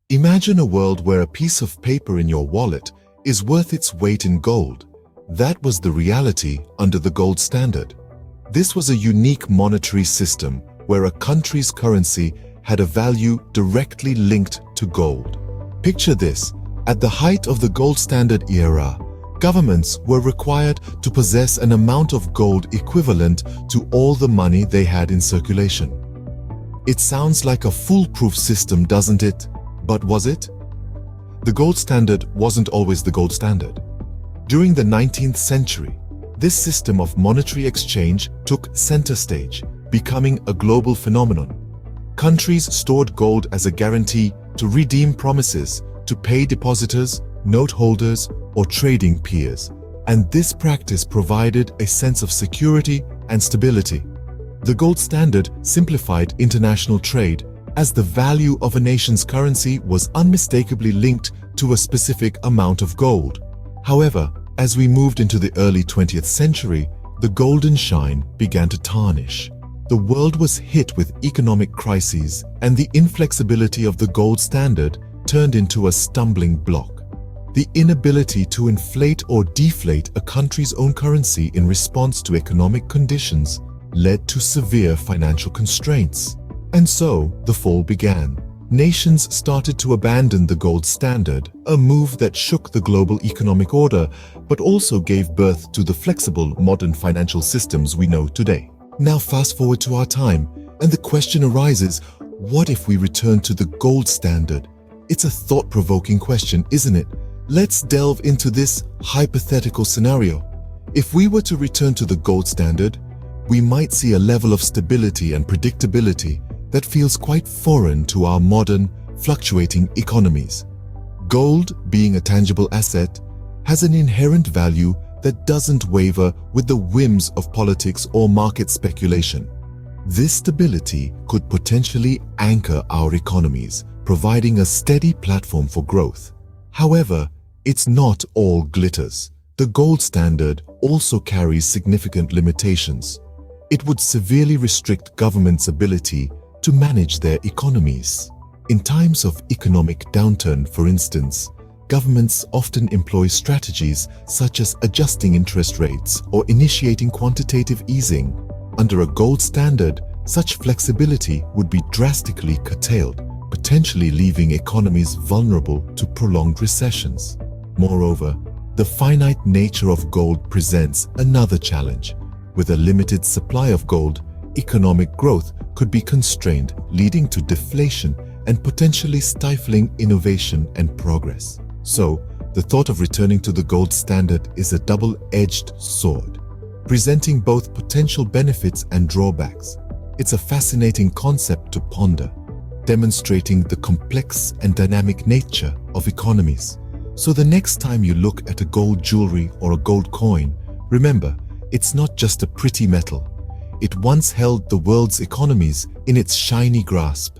Imagine a world where a piece of paper in your wallet is worth its weight in gold. That was the reality under the gold standard. This was a unique monetary system where a country's currency had a value directly linked to gold. Picture this: at the height of the gold standard era, governments were required to possess an amount of gold equivalent to all the money they had in circulation. It sounds like a foolproof system, doesn't it? But was it? The gold standard wasn't always the gold standard. During the 19th century, this system of monetary exchange took center stage, becoming a global phenomenon. Countries stored gold as a guarantee to redeem promises, to pay depositors, note holders, or trading peers, and this practice provided a sense of security and stability. The gold standard simplified international trade, as the value of a nation's currency was unmistakably linked to a specific amount of gold. However, as we moved into the early 20th century, the golden shine began to tarnish. The world was hit with economic crises, and the inflexibility of the gold standard turned into a stumbling block. The inability to inflate or deflate a country's own currency in response to economic conditions led to severe financial constraints. And so, the fall began. Nations started to abandon the gold standard, a move that shook the global economic order, but also gave birth to the flexible modern financial systems we know today. Now fast forward to our time, and the question arises, what if we return to the gold standard? It's a thought-provoking question, isn't it? Let's delve into this hypothetical scenario. If we were to return to the gold standard, we might see a level of stability and predictability that feels quite foreign to our modern, fluctuating economies. Gold, being a tangible asset, has an inherent value that doesn't waver with the whims of politics or market speculation. This stability could potentially anchor our economies, providing a steady platform for growth. However, it's not all glitters. The gold standard also carries significant limitations. It would severely restrict governments' ability to manage their economies. In times of economic downturn, for instance, governments often employ strategies such as adjusting interest rates or initiating quantitative easing. Under a gold standard, such flexibility would be drastically curtailed, potentially leaving economies vulnerable to prolonged recessions. Moreover, the finite nature of gold presents another challenge. With a limited supply of gold, economic growth could be constrained, leading to deflation and potentially stifling innovation and progress. So, the thought of returning to the gold standard is a double-edged sword, presenting both potential benefits and drawbacks. It's a fascinating concept to ponder, demonstrating the complex and dynamic nature of economies. So the next time you look at a gold jewelry or a gold coin, remember, it's not just a pretty metal. It once held the world's economies in its shiny grasp.